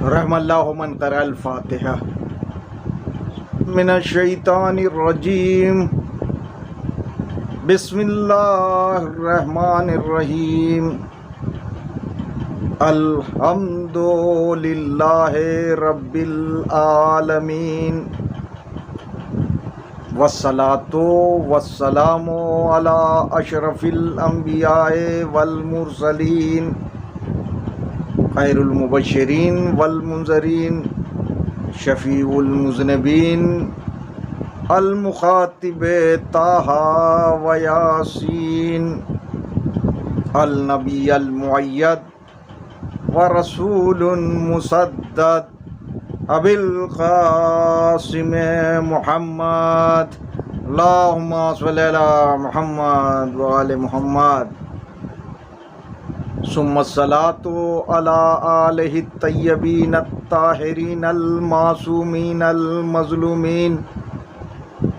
रहमल्लाहु मन क़रअल फ़ातिहा मिनश्शैतानिर्रजीम बिस्मिल्लाहिर्रहमानिर्रहीम अल्हम्दुलिल्लाहि रब्बिल आलमीन वस्सलातु वस्सलामु अला अशरफिल अंबियाए वल मुरसलीन खैरुल मुबश्शिरीन वल मुनज़रीन शफ़ीउल मुज़निबीन अल मुखातिब ताहा व यासीन अल नबी अल मुअय्यद व रसूलुन मुसद्दद अबिल क़ासिम मुहम्मद अल्लाहुम्मा सल्लि अला मुहम्मद व आले मुहम्मद सुम्मस्सलातु अला आलिहि तय्यबीन अत्ताहिरीन अल मासूमीन अल मज़लूमीन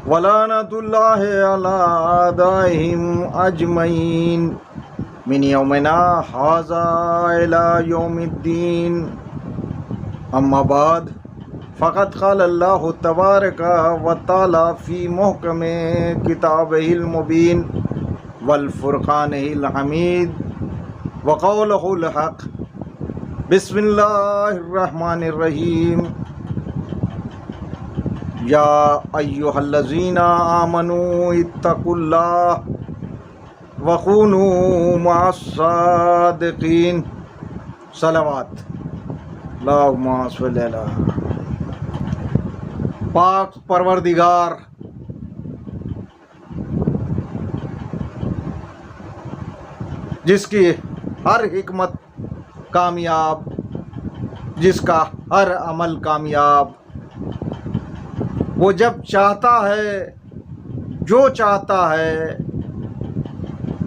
वलानतुल्लाहि अला आदाइहिम अजमईन मिन यौमिना हाज़ा इला यौमिद्दीन अम्मा बाद फ़क़द क़ाल अल्लाहु तबारक व तआला फ़ी मुहकमे किताबिहिल मुबीन वल फ़ुरक़ानिहिल हमीद व क़ौलुहुल हक़ बिस्मिल्लाहिर्रहमानिर्रहीम या अय्युहल्लज़ीना आमनू इत्तक़ुल्लाह व कूनू मअस्सादिक़ीन सलावत अल्लाहुम्मा सल्लि अला पाक परवरदिगार जिसकी हर हिकमत कामयाब, जिसका हर अमल कामयाब, वो जब चाहता है, जो चाहता है,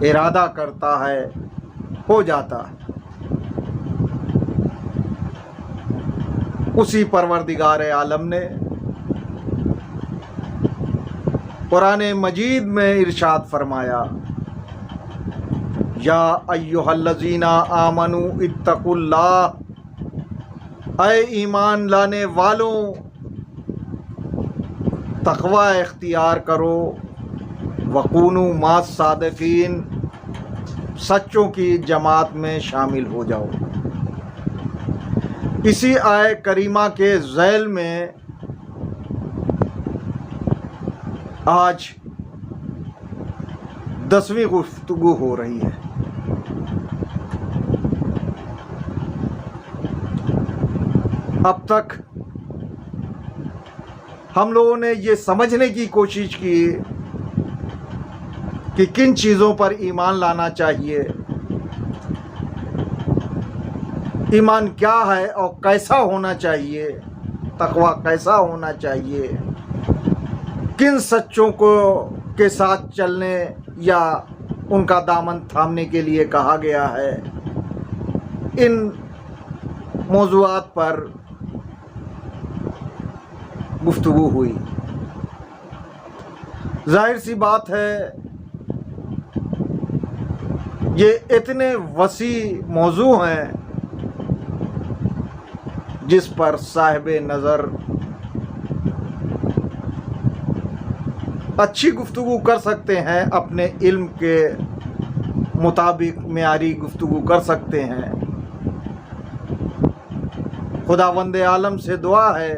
इरादा करता है, हो जाता है। उसी परवरदिगार आलम ने कुरान मजीद में इरशाद फरमाया, या अय्युहल्लज़ीना आमनू इत्तक़ुल्लाह, ऐ ईमान लाने वालों तक़वा इख्तियार करो, वकूनू मास सादिकीन, सच्चों की जमात में शामिल हो जाओ। इसी आय करीमा के ज़ैल में आज 10वीं गुफ्तगू हो रही है। अब तक हम लोगों ने ये समझने की कोशिश की कि किन चीज़ों पर ईमान लाना चाहिए, ईमान क्या है और कैसा होना चाहिए, तक़वा कैसा होना चाहिए, किन सच्चों को के साथ चलने या उनका दामन थामने के लिए कहा गया है। इन मौज़ूआत पर गुफ्तगू हुई। जाहिर सी बात है, ये इतने वसी मौजू हैं जिस पर साहिबे नज़र अच्छी गुफ्तगू कर सकते हैं, अपने इल्म के मुताबिक मेयारी गुफ्तगू कर सकते हैं। खुदावंद आलम से दुआ है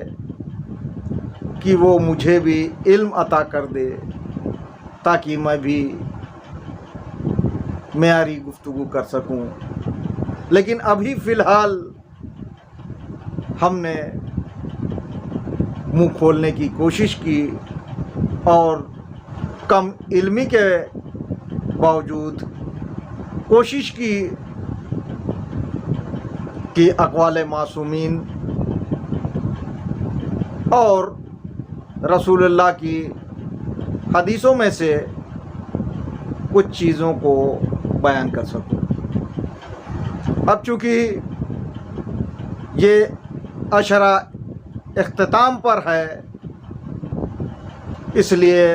कि वो मुझे भी इल्म अता कर दे ताकि मैं भी मेयारी गुफ्तगू कर सकूं। लेकिन अभी फ़िलहाल हमने मुंह खोलने की कोशिश की और कम इल्मी के बावजूद कोशिश की कि अक़वाले मासूमीन और रसूलुल्लाह की हदीसों में से कुछ चीज़ों को बयान कर सकूं। अब चूँकि ये अशरा इख्तिताम पर है, इसलिए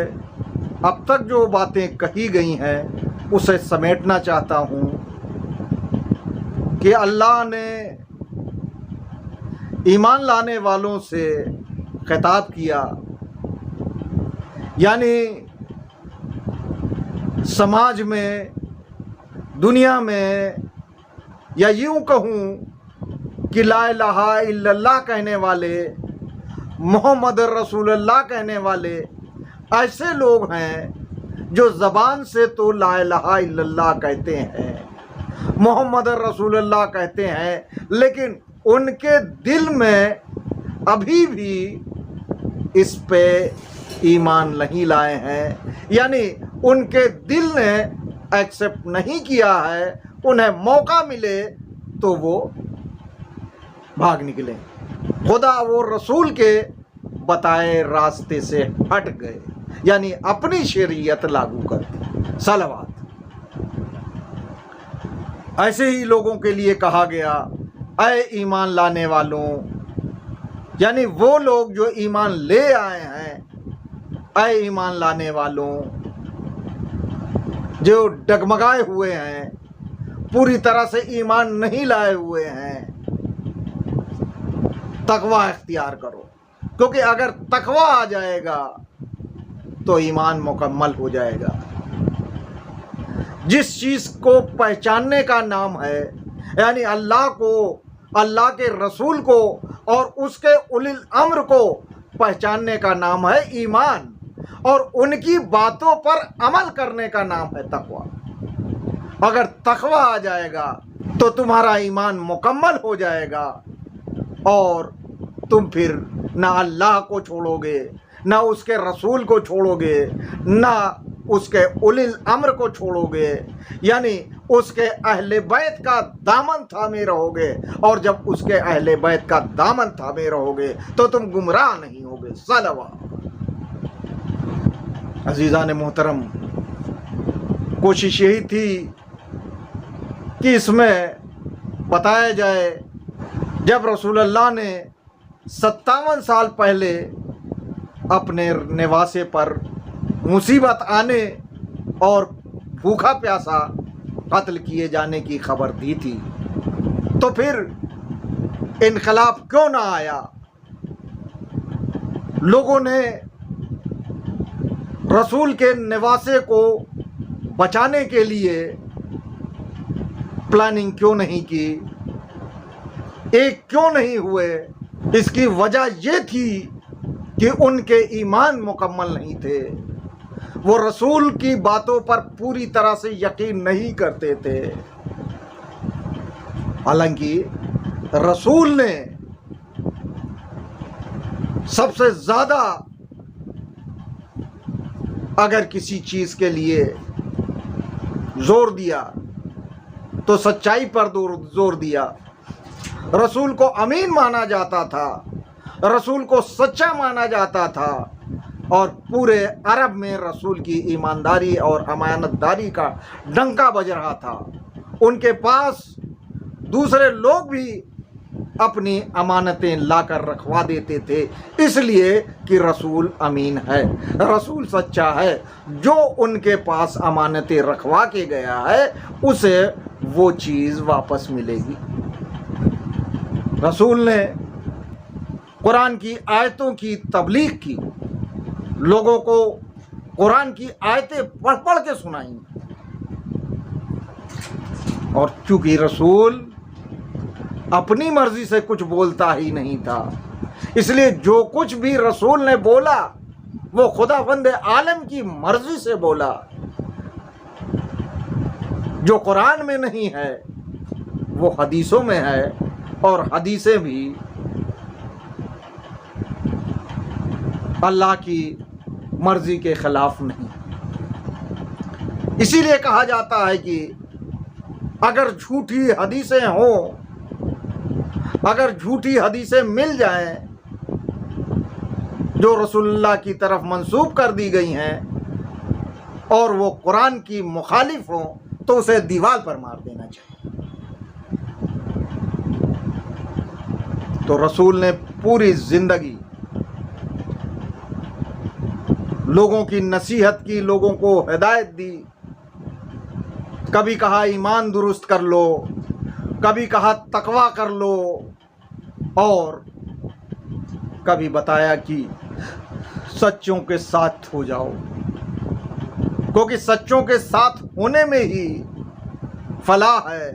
अब तक जो बातें कही गई हैं उसे समेटना चाहता हूँ कि अल्लाह ने ईमान लाने वालों से खिताब किया, यानी समाज में, दुनिया में, या यूं कहूँ कि ला इलाहा इल्लल्लाह कहने वाले, मोहम्मद रसूलुल्लाह कहने वाले ऐसे लोग हैं जो ज़बान से तो ला इलाहा इल्लल्लाह कहते हैं, मोहम्मद रसूलुल्लाह कहते हैं, लेकिन उनके दिल में अभी भी इस पे ईमान नहीं लाए हैं, यानी उनके दिल ने एक्सेप्ट नहीं किया है। उन्हें मौका मिले तो वो भाग निकले, खुदा वो रसूल के बताए रास्ते से हट गए, यानी अपनी शरीयत लागू कर दी। सलावत। ऐसे ही लोगों के लिए कहा गया, ऐ ईमान लाने वालों, यानी वो लोग जो ईमान ले आए हैं, ऐ ईमान लाने वालों जो डगमगाए हुए हैं, पूरी तरह से ईमान नहीं लाए हुए हैं, तकवा इख्तियार करो, क्योंकि अगर तकवा आ जाएगा तो ईमान मुकम्मल हो जाएगा। जिस चीज़ को पहचानने का नाम है, यानी अल्लाह को, अल्लाह के रसूल को और उसके उलिल अम्र को पहचानने का नाम है ईमान, और उनकी बातों पर अमल करने का नाम है तकवा। अगर तकवा आ जाएगा तो तुम्हारा ईमान मुकम्मल हो जाएगा और तुम फिर ना अल्लाह को छोड़ोगे, ना उसके रसूल को छोड़ोगे, ना उसके उलिल अम्र को छोड़ोगे, यानी उसके अहले बैत का दामन थामे रहोगे, और जब उसके अहले बैत का दामन थामे रहोगे तो तुम गुमराह नहीं होगे। सलवा। अजीज़ान मोहतरम, कोशिश यही थी कि इसमें बताया जाए, जब रसूलुल्लाह ने 57 साल पहले अपने निवासे पर मुसीबत आने और भूखा प्यासा कत्ल किए जाने की खबर दी थी, तो फिर इनकलाब क्यों ना आया? लोगों ने रसूल के निवासे को बचाने के लिए प्लानिंग क्यों नहीं की? एक क्यों नहीं हुए? इसकी वजह ये थी कि उनके ईमान मुकम्मल नहीं थे, वो रसूल की बातों पर पूरी तरह से यकीन नहीं करते थे। हालांकि रसूल ने सबसे ज़्यादा अगर किसी चीज़ के लिए जोर दिया तो सच्चाई पर जोर दिया। रसूल को अमीन माना जाता था, रसूल को सच्चा माना जाता था, और पूरे अरब में रसूल की ईमानदारी और अमानतदारी का डंका बज रहा था। उनके पास दूसरे लोग भी अपनी अमानतें लाकर रखवा देते थे, इसलिए कि रसूल अमीन है, रसूल सच्चा है। जो उनके पास अमानतें रखवा के गया है उसे वो चीज़ वापस मिलेगी। रसूल ने कुरान की आयतों की तबलीग की, लोगों को कुरान की आयतें पढ़ पढ़ के सुनाई, और चूंकि रसूल अपनी मर्जी से कुछ बोलता ही नहीं था, इसलिए जो कुछ भी रसूल ने बोला वो खुदावंद आलम की मर्जी से बोला। जो कुरान में नहीं है वो हदीसों में है, और हदीसें भी अल्लाह की मर्जी के खिलाफ नहीं। इसीलिए कहा जाता है कि अगर झूठी हदीसें हों, अगर झूठी हदीसें मिल जाएं जो रसूलुल्लाह की तरफ मंसूब कर दी गई हैं और वो कुरान की मुखालिफ हों, तो उसे दीवार पर मार देना चाहिए। तो रसूल ने पूरी जिंदगी लोगों की नसीहत की, लोगों को हिदायत दी। कभी कहा ईमान दुरुस्त कर लो, कभी कहा तकवा कर लो, और कभी बताया कि सच्चों के साथ हो जाओ, क्योंकि सच्चों के साथ होने में ही फलाह है,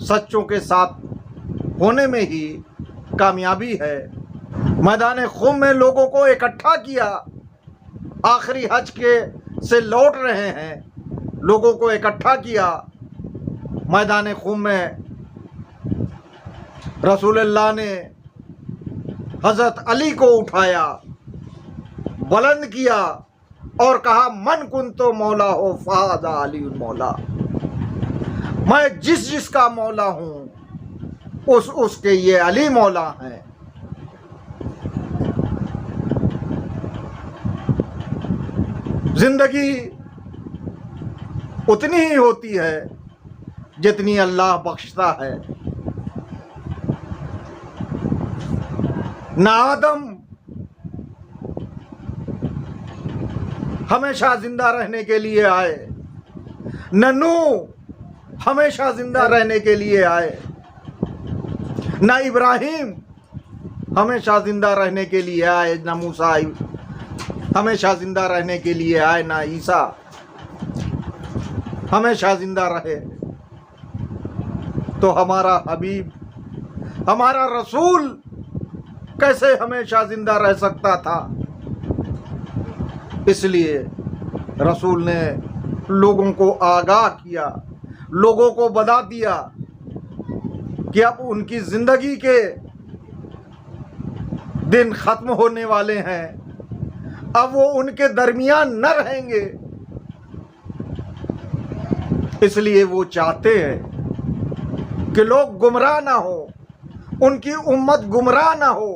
सच्चों के साथ होने में ही कामयाबी है। मैदान खुम में लोगों को इकट्ठा किया, आखिरी हज के से लौट रहे हैं, लोगों को इकट्ठा किया मैदान खुम में। रसूलुल्लाह ने हज़रत अली को उठाया, बुलंद किया और कहा, मन कुंतो मौला हो फ़हाज़ा अली मौला। मैं जिसका मौला हूँ उसके ये अली मौला हैं। जिंदगी उतनी ही होती है जितनी अल्लाह बख्शता है। ना आदम हमेशा जिंदा रहने के लिए आए, न नूह हमेशा जिंदा रहने के लिए आए, न इब्राहिम हमेशा जिंदा रहने के लिए आए, न मूसा हमेशा जिंदा रहने के लिए आए, न ईसा हमेशा जिंदा रहे। तो हमारा हबीब, हमारा रसूल कैसे हमेशा जिंदा रह सकता था? इसलिए रसूल ने लोगों को आगाह किया, लोगों को बता दिया कि अब उनकी जिंदगी के दिन खत्म होने वाले हैं, अब वो उनके दरमियान न रहेंगे। इसलिए वो चाहते हैं कि लोग गुमराह ना हो, उनकी उम्मत गुमराह ना हो।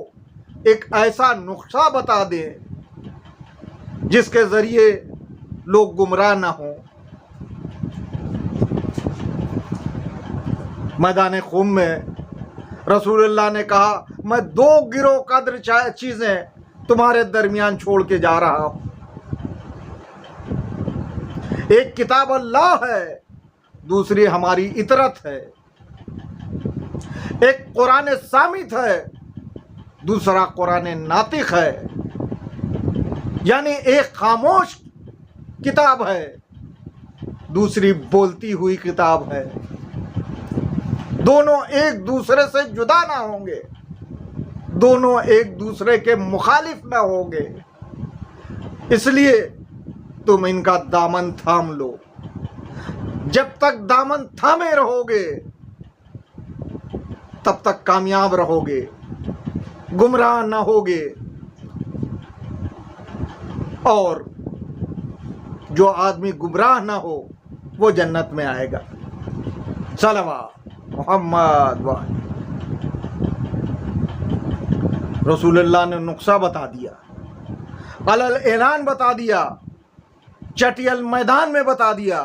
एक ऐसा नुस्खा बता दें जिसके जरिए लोग गुमराह ना हो। मैदान खुम में रसूलुल्लाह ने कहा, मैं 2 गिरोह कद्र चीजें तुम्हारे दरमियान छोड़ के जा रहा हूं। एक किताब अल्लाह है, दूसरी हमारी इतरत है। एक कुरान सामित है, दूसरा कुरान नातिक है, यानी एक खामोश किताब है, दूसरी बोलती हुई किताब है। दोनों एक दूसरे से जुदा ना होंगे, दोनों एक दूसरे के मुखालिफ ना होंगे। इसलिए तुम इनका दामन थाम लो। जब तक दामन थामे रहोगे तब तक कामयाब रहोगे, गुमराह ना होगे। और जो आदमी गुमराह ना हो वो जन्नत में आएगा। सलवात मोहम्मद वाले। रसूलुल्लाह ने नुस्खा बता दिया, अलल ऐलान बता दिया, चटियल मैदान में बता दिया।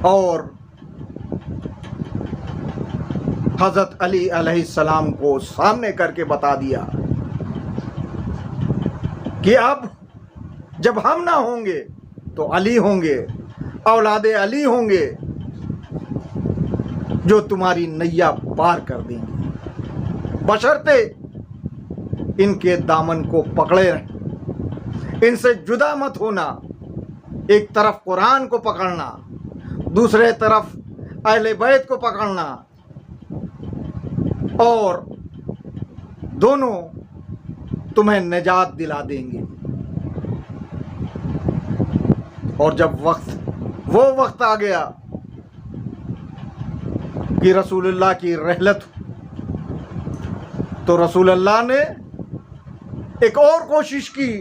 और हजरत अली अलैहिस्सलाम को सामने करके बता दिया कि अब जब हम ना होंगे तो अली होंगे, औलादे अली होंगे जो तुम्हारी नैया पार कर देंगे, बशर्ते इनके दामन को पकड़े रहें, इनसे जुदा मत होना। एक तरफ कुरान को पकड़ना, दूसरे तरफ अहले बैत को पकड़ना, और दोनों तुम्हें निजात दिला देंगे। और जब वो वक्त आ गया कि रसूलुल्लाह की रहलत, तो रसूलुल्लाह ने एक और कोशिश की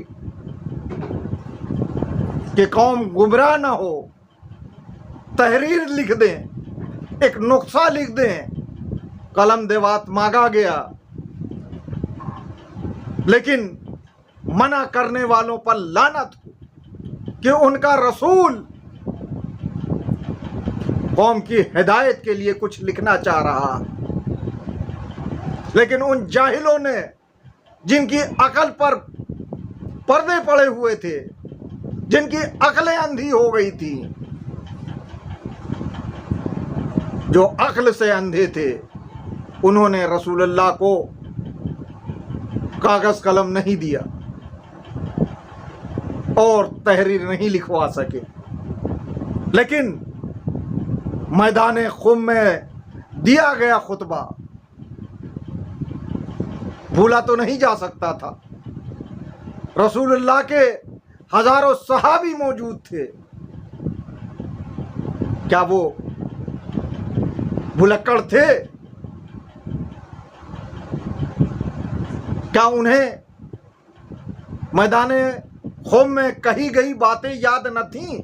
कि कौम गुमराह ना हो, तहरीर लिख दें, एक नुस्खा लिख दें। कलम देवात मांगा गया, लेकिन मना करने वालों पर लानत हो कि उनका रसूल कौम की हिदायत के लिए कुछ लिखना चाह रहा। लेकिन उन जाहिलों ने, जिनकी अकल पर पर्दे पड़े हुए थे, जिनकी अकलें अंधी हो गई थी, जो अक्ल से अंधे थे, उन्होंने रसूलुल्लाह को कागज कलम नहीं दिया और तहरीर नहीं लिखवा सके, लेकिन मैदान खुम में दिया गया खुतबा भूला तो नहीं जा सकता था। रसूलुल्लाह के हजारों सहाबी मौजूद थे, क्या वो भुलक्कड़ थे? क्या उन्हें मैदान खुम में कही गई बातें याद न थीं?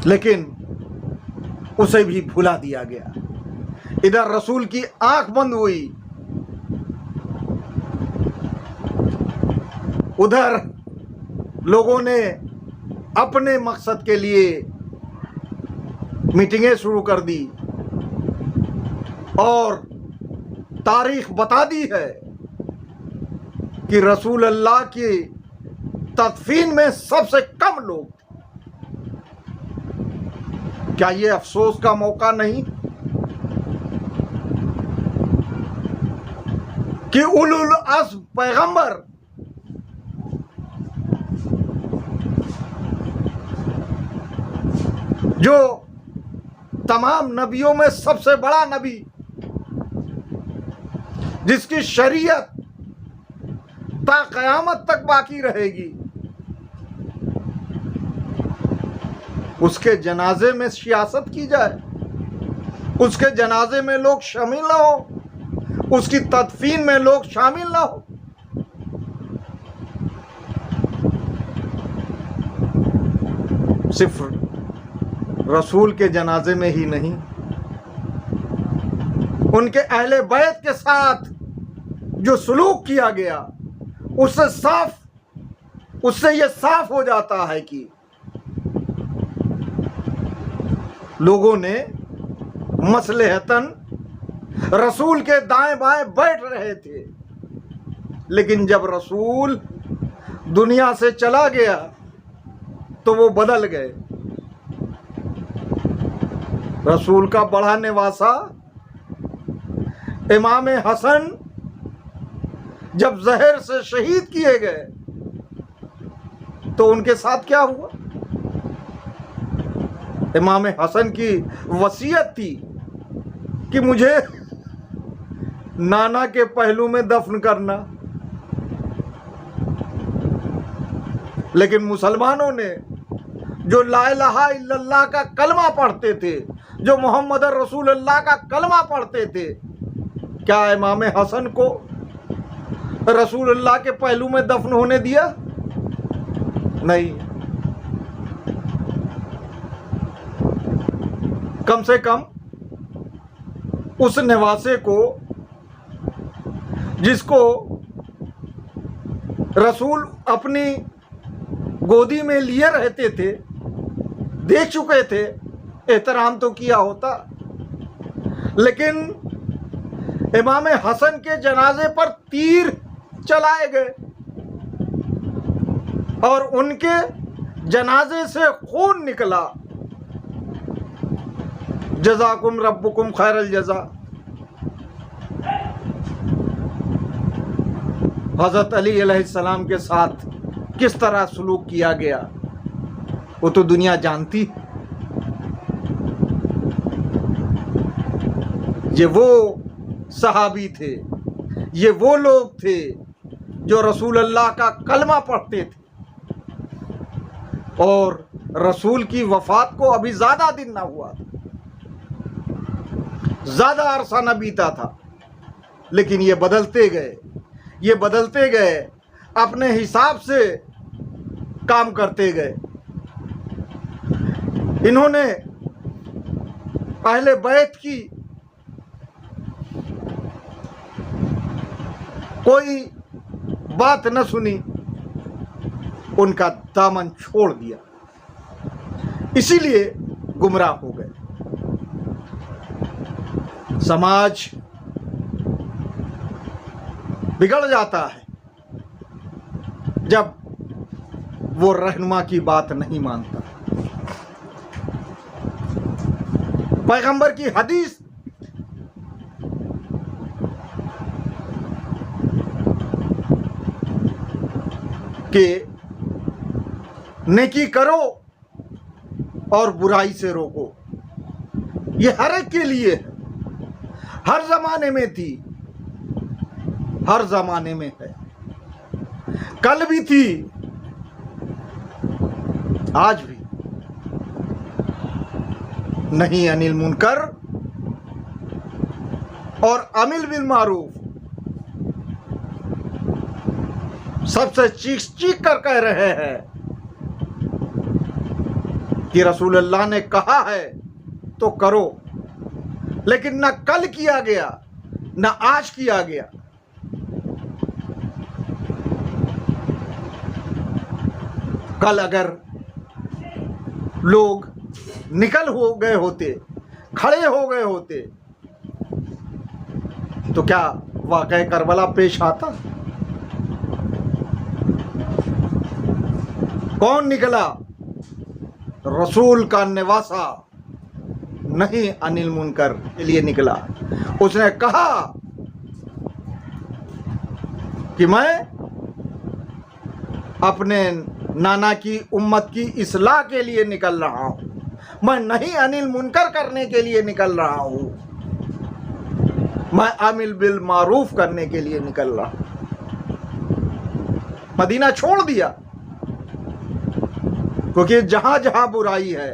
लेकिन उसे भी भुला दिया गया। इधर रसूल की आंख बंद हुई, उधर लोगों ने अपने मकसद के लिए मीटिंगें शुरू कर दी और तारीख बता दी है कि रसूल अल्लाह की तदफीन में सबसे कम लोग थे। क्या ये अफसोस का मौका नहीं कि उलुल अज़्म पैगंबर जो तमाम नबियों में सबसे बड़ा नबी, जिसकी शरीयत ता क़यामत तक बाकी रहेगी, उसके जनाजे में सियासत की जाए, उसके जनाजे में लोग शामिल ना हो, उसकी तदफीन में लोग शामिल ना हो। सिर्फ रसूल के जनाजे में ही नहीं, उनके अहले बैत के साथ जो सलूक किया गया, उससे यह साफ हो जाता है कि लोगों ने मसलहतन रसूल के दाएं बाएं बैठ रहे थे, लेकिन जब रसूल दुनिया से चला गया तो वो बदल गए। रसूल का बड़ा नवासा इमाम हसन जब जहर से शहीद किए गए तो उनके साथ क्या हुआ? इमाम हसन की वसीयत थी कि मुझे नाना के पहलू में दफन करना, लेकिन मुसलमानों ने जो ला इलाहा इल्लल्लाह का कलमा पढ़ते थे, जो मोहम्मद रसूलुल्लाह का कलमा पढ़ते थे, क्या इमाम हसन को रसूलुल्लाह के पहलू में दफन होने दिया? नहीं। कम से कम उस निवासे को जिसको रसूल अपनी गोदी में लिए रहते थे, देख चुके थे, एहतराम तो किया होता। लेकिन इमाम हसन के जनाजे पर तीर चलाए गए और उनके जनाजे से खून निकला। जज़ाकुम रब्बुकुम खैरल जज़ा। हज़रत अली अलैहिस्सलाम के साथ किस तरह सलूक किया गया वो तो दुनिया जानती। ये वो सहाबी थे, ये वो लोग थे जो रसूल अल्लाह का कलमा पढ़ते थे, और रसूल की वफात को अभी ज़्यादा दिन ना हुआ था, ज़्यादा अरसा न बीता था, लेकिन ये बदलते गए, ये बदलते गए, अपने हिसाब से काम करते गए। इन्होंने अहले बैत की कोई बात न सुनी, उनका दामन छोड़ दिया, इसीलिए गुमराह हो गए। समाज बिगड़ जाता है जब वो रहनुमा की बात नहीं मानता। पैगंबर की हदीस कि नेकी करो और बुराई से रोको, ये हर एक के लिए है, हर जमाने में थी, हर जमाने में है, कल भी थी, आज भी। नहीं अनिल मुनकर और अमिल बिल मारूफ सबसे चीख चीख कर कह रहे हैं कि रसूलुल्लाह ने कहा है तो करो, लेकिन न कल किया गया न आज किया गया। कल अगर लोग निकल हो गए होते, खड़े हो गए होते, तो क्या वाक़या करबला पेश आता? कौन निकला? रसूल का निवासा नहीं अनिल मुनकर के लिए निकला। उसने कहा कि मैं अपने नाना की उम्मत की इस्लाह के लिए निकल रहा हूं, मैं नहीं अनिल मुनकर करने के लिए निकल रहा हूं, मैं अमिल बिल मारूफ करने के लिए निकल रहा हूं। मदीना छोड़ दिया, क्योंकि जहां जहां बुराई है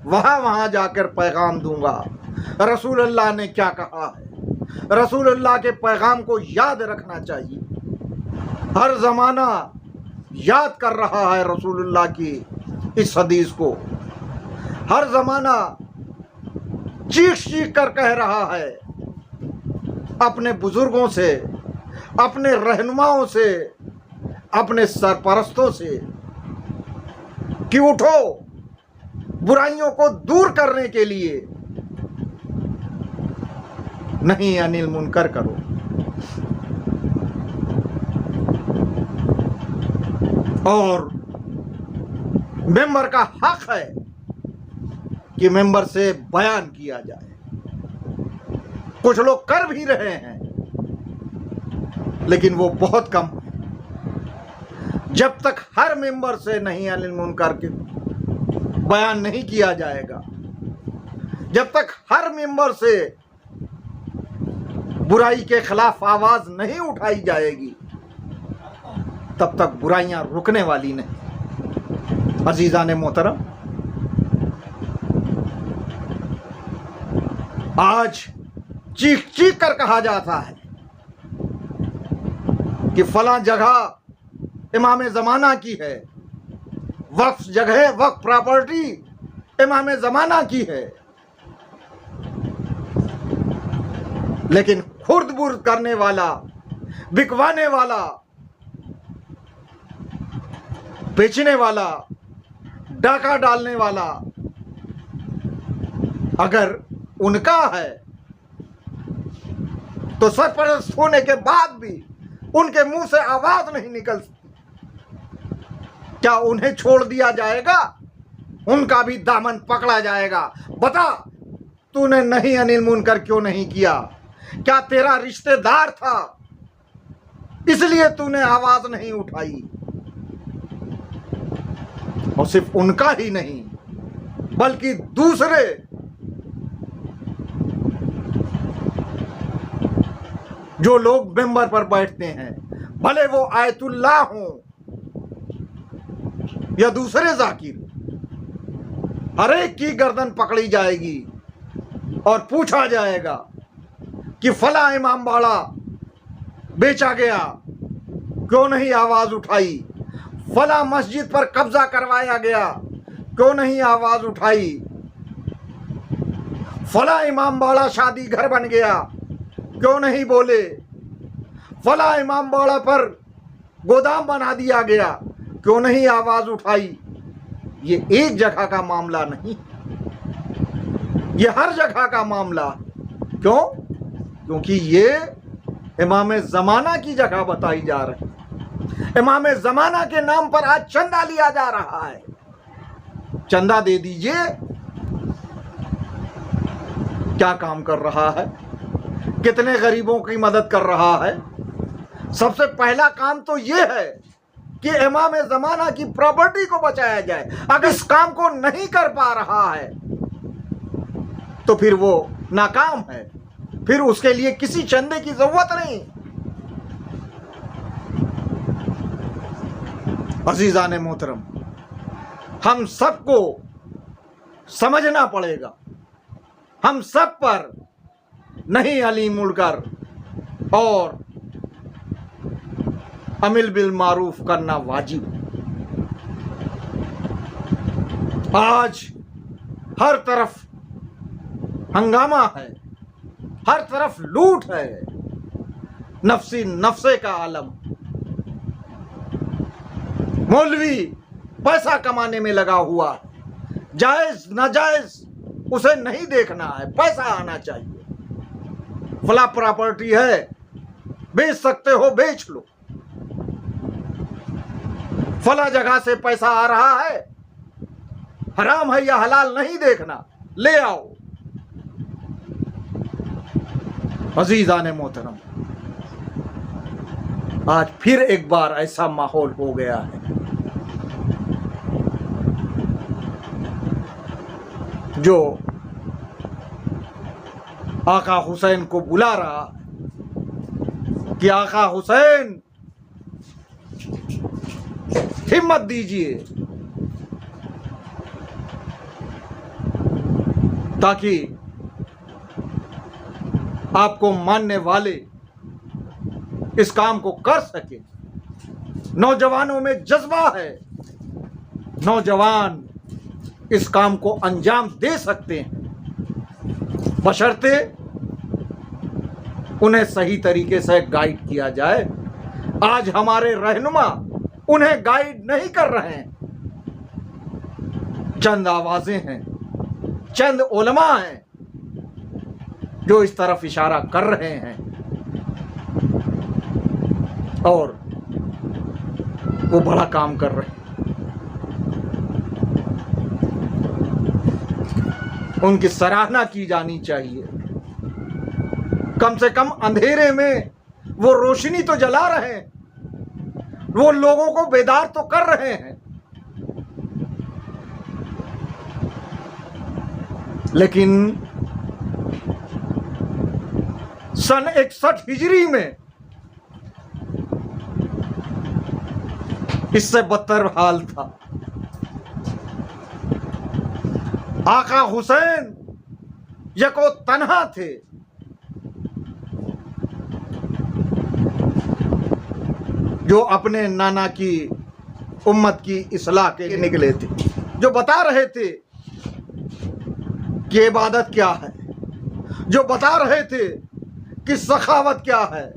वहां वहां जाकर पैगाम दूंगा। रसूलुल्लाह ने क्या कहा है, रसूलुल्लाह के पैगाम को याद रखना चाहिए। हर जमाना याद कर रहा है रसूलुल्लाह की इस हदीस को, हर जमाना चीख चीख कर कह रहा है अपने बुजुर्गों से, अपने रहनुमाओं से, अपने सरपरस्तों से कि उठो, बुराइयों को दूर करने के लिए नहीं अनिल मुनकर करो। और मेंबर का हक है कि मेंबर से बयान किया जाए। कुछ लोग कर भी रहे हैं, लेकिन वो बहुत कम है। जब तक हर मेंबर से नहीं अनिल मुनकर के बयान नहीं किया जाएगा, जब तक हर मेंबर से बुराई के खिलाफ आवाज नहीं उठाई जाएगी, तब तक बुराइयां रुकने वाली नहीं। अजीजान मोहतरम, आज चीख चीख कर कहा जाता है कि फलां जगह इमाम ज़माना की है, वक्फ जगह, वक्फ प्रॉपर्टी इमाम ज़माना की है, लेकिन खुर्द बुर्द करने वाला, बिकवाने वाला, बेचने वाला, डाका डालने वाला अगर उनका है तो सरपरस्त होने के बाद भी उनके मुंह से आवाज नहीं निकल सकती। क्या उन्हें छोड़ दिया जाएगा? उनका भी दामन पकड़ा जाएगा। बता, तूने नहीं अनिल मुनकर क्यों नहीं किया? क्या तेरा रिश्तेदार था इसलिए तूने आवाज नहीं उठाई? और सिर्फ उनका ही नहीं, बल्कि दूसरे जो लोग मेंबर पर बैठते हैं, भले वो आयतुल्लाह हों या दूसरे जाकिर, हर एक की गर्दन पकड़ी जाएगी और पूछा जाएगा कि फला इमाम बाड़ा बेचा गया, क्यों नहीं आवाज उठाई? फला मस्जिद पर कब्जा करवाया गया, क्यों नहीं आवाज उठाई? फला इमाम बाड़ा शादी घर बन गया, क्यों नहीं बोले? फला इमाम बाड़ा पर गोदाम बना दिया गया, क्यों नहीं आवाज उठाई? ये एक जगह का मामला नहीं, ये हर जगह का मामला। क्यों? क्योंकि ये इमाम ज़माना की जगह बताई जा रही है। इमाम ज़माना के नाम पर आज चंदा लिया जा रहा है। चंदा दे दीजिए, क्या काम कर रहा है, कितने गरीबों की मदद कर रहा है। सबसे पहला काम तो ये है कि इमाम ज़माना की प्रॉपर्टी को बचाया जाए। अगर इस काम को नहीं कर पा रहा है तो फिर वो नाकाम है, फिर उसके लिए किसी चंदे की जरूरत नहीं। अजीजान मोहतरम, हम सबको समझना पड़ेगा, हम सब पर नहीं अली मुड़कर और अमिल बिल मारूफ करना वाजिब। आज हर तरफ हंगामा है, हर तरफ लूट है, नफसी नफसे का आलम। मौलवी पैसा कमाने में लगा हुआ, जायज नाजायज उसे नहीं देखना है, पैसा आना चाहिए। फला प्रॉपर्टी है, बेच सकते हो बेच लो, फला जगह से पैसा आ रहा है, हराम है या हलाल नहीं देखना, ले आओ। अजीजान मोहतरम, आज फिर एक बार ऐसा माहौल हो गया है जो आका हुसैन को बुला रहा कि आका हुसैन हिम्मत दीजिए ताकि आपको मानने वाले इस काम को कर सके। नौजवानों में जज्बा है, नौजवान इस काम को अंजाम दे सकते हैं, बशर्ते उन्हें सही तरीके से गाइड किया जाए। आज हमारे रहनुमा उन्हें गाइड नहीं कर रहे हैं। चंद आवाजें हैं, चंद उलमा हैं जो इस तरफ इशारा कर रहे हैं और वो बड़ा काम कर रहे हैं। उनकी सराहना की जानी चाहिए। कम से कम अंधेरे में वो रोशनी तो जला रहे हैं, वो लोगों को बेदार तो कर रहे हैं। लेकिन सन 61 हिजरी में इससे बदतर हाल था। आका हुसैन यको तन्हा थे, जो अपने नाना की उम्मत की इस्लाह के लिए निकले थे, जो बता रहे थे कि इबादत क्या है, जो बता रहे थे कि सखावत क्या है,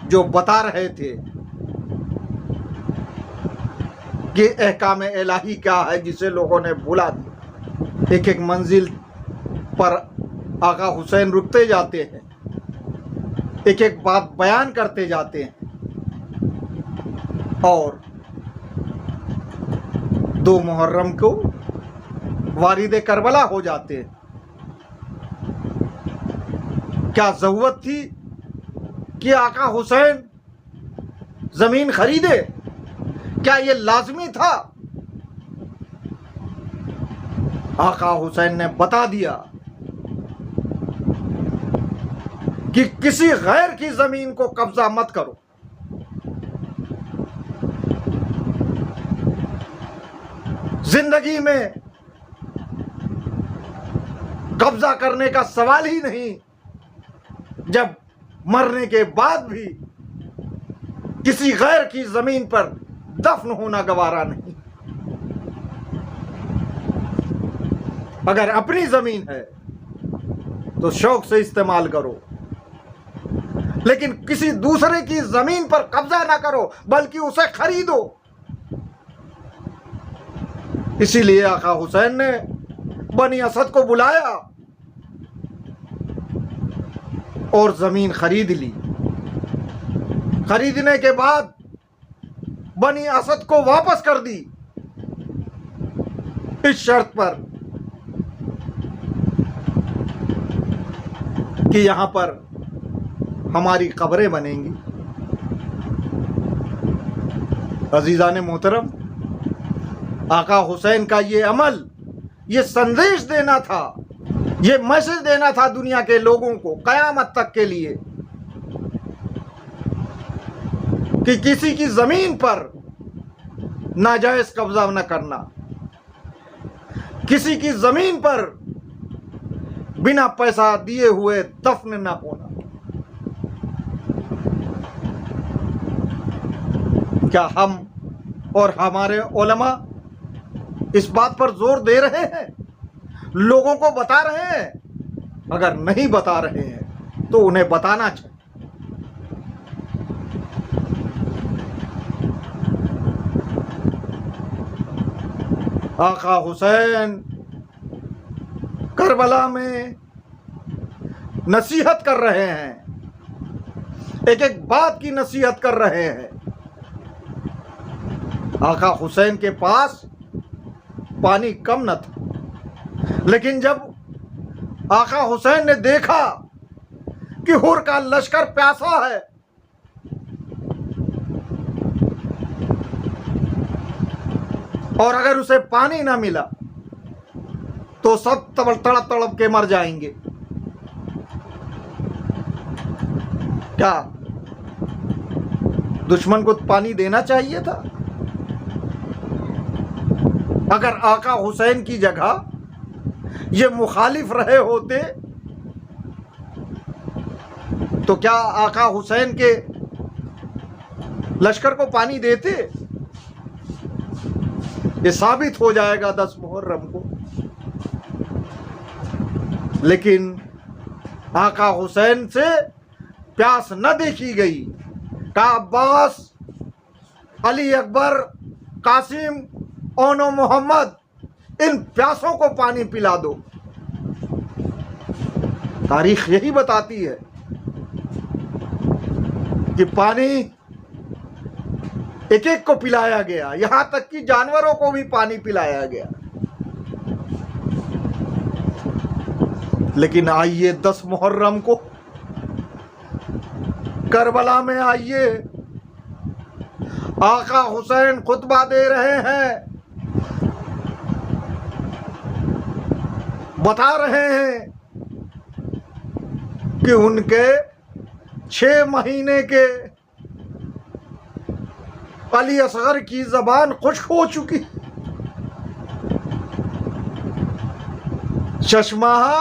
जो बता रहे थे कि अहकाम इलाही क्या है, जिसे लोगों ने भुला दिया। एक एक मंजिल पर आका हुसैन रुकते जाते हैं, एक एक बात बयान करते जाते हैं और 2 मुहर्रम को वारिद करबला हो जाते हैं। क्या जरूरत थी कि आका हुसैन जमीन खरीदे? क्या ये लाजमी था? आका हुसैन ने बता दिया कि किसी गैर की जमीन को कब्जा मत करो। जिंदगी में कब्जा करने का सवाल ही नहीं, जब मरने के बाद भी किसी गैर की जमीन पर दफन होना गवारा नहीं। अगर अपनी जमीन है तो शौक से इस्तेमाल करो, लेकिन किसी दूसरे की जमीन पर कब्जा ना करो, बल्कि उसे खरीदो। इसीलिए आका हुसैन ने बनी असद को बुलाया और जमीन खरीद ली। खरीदने के बाद बनी असद को वापस कर दी इस शर्त पर कि यहां पर हमारी कब्रें बनेंगी। अजीज़ान मोहतरम, आका हुसैन का ये अमल, ये संदेश देना था, ये मैसेज देना था दुनिया के लोगों को कयामत तक के लिए कि किसी की जमीन पर नाजायज कब्जा न करना, किसी की जमीन पर बिना पैसा दिए हुए दफन न होना। क्या हम और हमारे उलमा इस बात पर जोर दे रहे हैं, लोगों को बता रहे हैं? अगर नहीं बता रहे हैं तो उन्हें बताना चाहिए। आका हुसैन करबला में नसीहत कर रहे हैं, एक एक बात की नसीहत कर रहे हैं। आका हुसैन के पास पानी कम न था, लेकिन जब आका हुसैन ने देखा कि हुर का लश्कर प्यासा है, और अगर उसे पानी ना मिला तो सब तड़प तड़प के मर जाएंगे। क्या दुश्मन को पानी देना चाहिए था? अगर आका हुसैन की जगह ये मुखालिफ रहे होते तो क्या आका हुसैन के लश्कर को पानी देते? ये साबित हो जाएगा 10 मुहर्रम को। लेकिन आका हुसैन से प्यास न देखी गई। का अब्बास, अली अकबर, कासिम, ओनो मोहम्मद, इन प्यासों को पानी पिला दो। तारीख यही बताती है कि पानी एक एक को पिलाया गया, यहां तक कि जानवरों को भी पानी पिलाया गया। लेकिन आइए 10 मुहर्रम को करबला में आइए, आका हुसैन खुतबा दे रहे हैं, बता रहे हैं कि उनके 6 महीने के अली असगर की जबान खुश्क हो चुकी, चश्माहा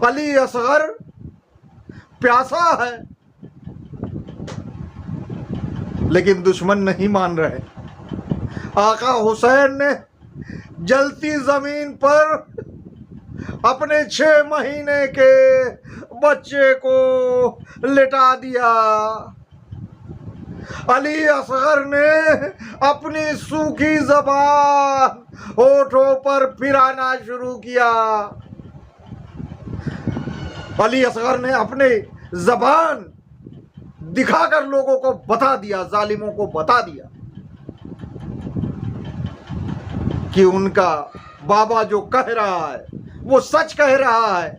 अली असगर प्यासा है। लेकिन दुश्मन नहीं मान रहे। आका हुसैन ने जलती जमीन पर अपने 6 महीने के बच्चे को लिटा दिया। अली असगर ने अपनी सूखी जबान होठों पर फिराना शुरू किया। अली असगर ने अपने जबान दिखाकर लोगों को बता दिया, जालिमों को बता दिया कि उनका बाबा जो कह रहा है वो सच कह रहा है।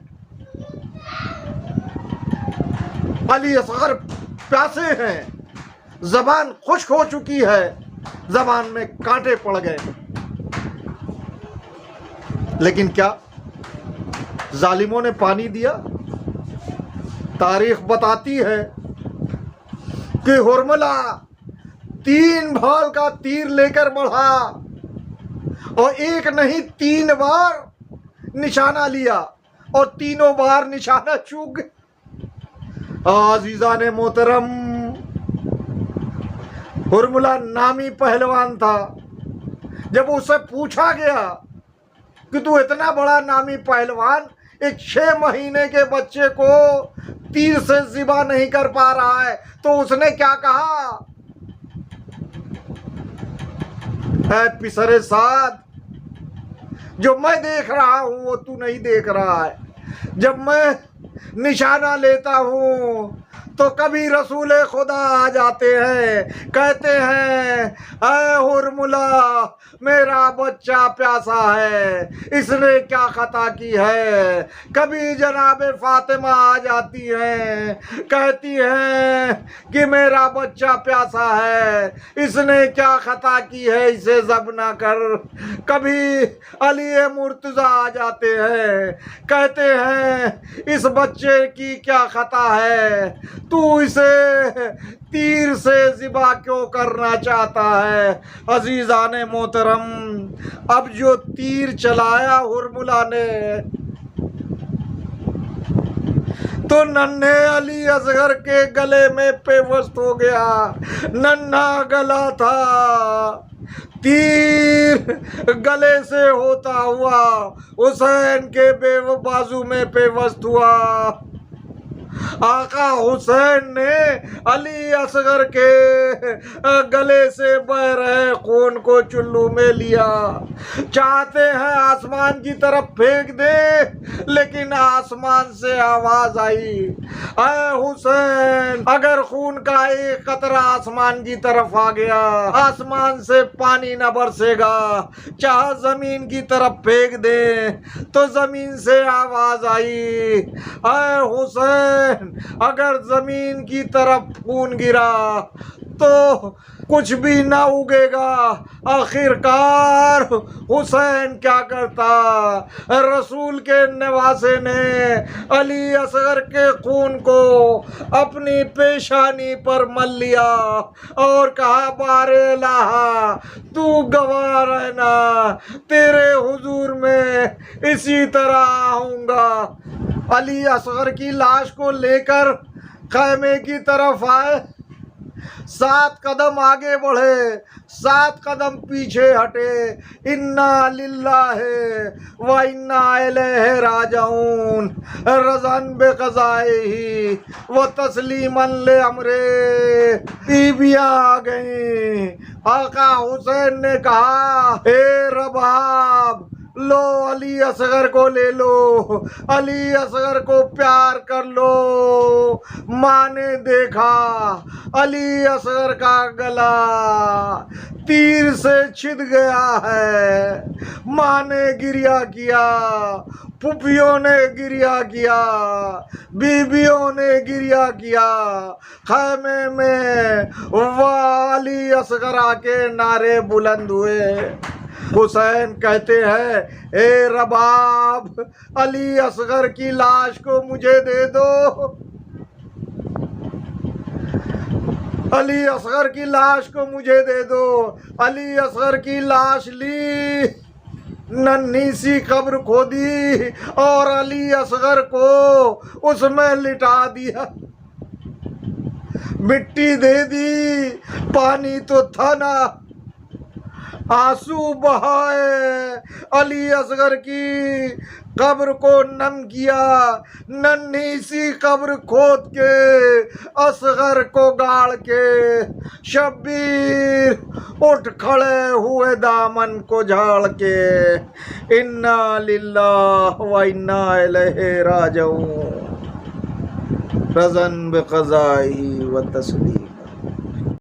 अली असगर प्यासे हैं, जबान खुश्क हो चुकी है, जबान में कांटे पड़ गए। लेकिन क्या जालिमों ने पानी दिया? तारीख बताती है कि हुरमला 3 भाल का तीर लेकर बढ़ा और एक नहीं 3 बार निशाना लिया और तीनों बार निशाना चूक गए। आजीज़ान मोहतरम, हुरमला नामी पहलवान था। जब उससे पूछा गया कि तू इतना बड़ा नामी पहलवान एक 6 महीने के बच्चे को तीर से ज़िबा नहीं कर पा रहा है, तो उसने क्या कहा? है पिसरे साथ, जो मैं देख रहा हूं वो तू नहीं देख रहा है। जब मैं निशाना लेता हूं तो कभी रसूल खुदा आ जाते हैं, कहते हैं ऐ हुरमुला मेरा बच्चा प्यासा है, इसने क्या खता की है। कभी जनाब फातिमा आ जाती हैं, कहती हैं कि मेरा बच्चा प्यासा है, इसने क्या खता की है, इसे जब ना कर। कभी अली मुर्तजा आ जाते हैं, कहते हैं इस बच्चे की क्या खता है, तू इसे तीर से ज़िबा क्यों करना चाहता है। अजीज़ाने मोहतरम, अब जो तीर चलाया हुरमुला ने तो नन्हे अली असगर के गले में पेवस्त हो गया। नन्हा गला था, तीर गले से होता हुआ हुसैन के बाजू में पेवस्त हुआ। आका हुसैन ने अली असगर के गले से बह रहे खून को चुल्लू में लिया। चाहते हैं आसमान की तरफ फेंक दे, लेकिन आसमान से आवाज आई, ऐ हुसैन अगर खून का एक कतरा आसमान की तरफ आ गया, आसमान से पानी न बरसेगा। चाह जमीन की तरफ फेंक दे, तो जमीन से आवाज आई, ऐ हुसैन अगर जमीन की तरफ खून गिरा तो कुछ भी ना उगेगा। आखिरकार हुसैन क्या करता, रसूल के नवासे ने अली असगर के खून को अपनी पेशानी पर मल लिया और कहा, बारे लाहा तू गवाह रहना, तेरे हुजूर में इसी तरह आऊंगा। अली असगर की लाश को लेकर खैमे की तरफ आए, 7 कदम आगे बढ़े, 7 कदम पीछे हटे। इन्ना लिल्लाहि व इन्ना इलैहि राजिऊन रज़न बिक़ज़ाइही व तस्लीमन ले अमरे। बीबियां आ गईं। आका हुसैन ने कहा, ए रबाब लो अली असगर को ले लो, अली असगर को प्यार कर लो। माँ ने देखा अली असगर का गला तीर से छिद गया है। माँ ने गिरिया किया, पुपियों ने गिरिया किया, बीबियों ने गिरिया किया। खैमे में वाह अली असगर आके नारे बुलंद हुए। हुसैन कहते हैं, ए रबाब अली असगर की लाश को मुझे दे दो। अली असगर की लाश को मुझे दे दो। अली असगर की लाश ली, नन्ही सी कब्र खोदी और अली असगर को उसमें लिटा दिया। मिट्टी दे दी, पानी तो था ना, आंसू बहाए अली असगर की कब्र को नम किया। नन्ही सी कब्र खोद के असगर को गाड़ के शब्बीर उठ खड़े हुए दामन को झाड़ के। इन्ना लिल्लाहि व इन्ना इलैहि राजिऊन रज़न बिक़ज़ाइही व तस्लीम।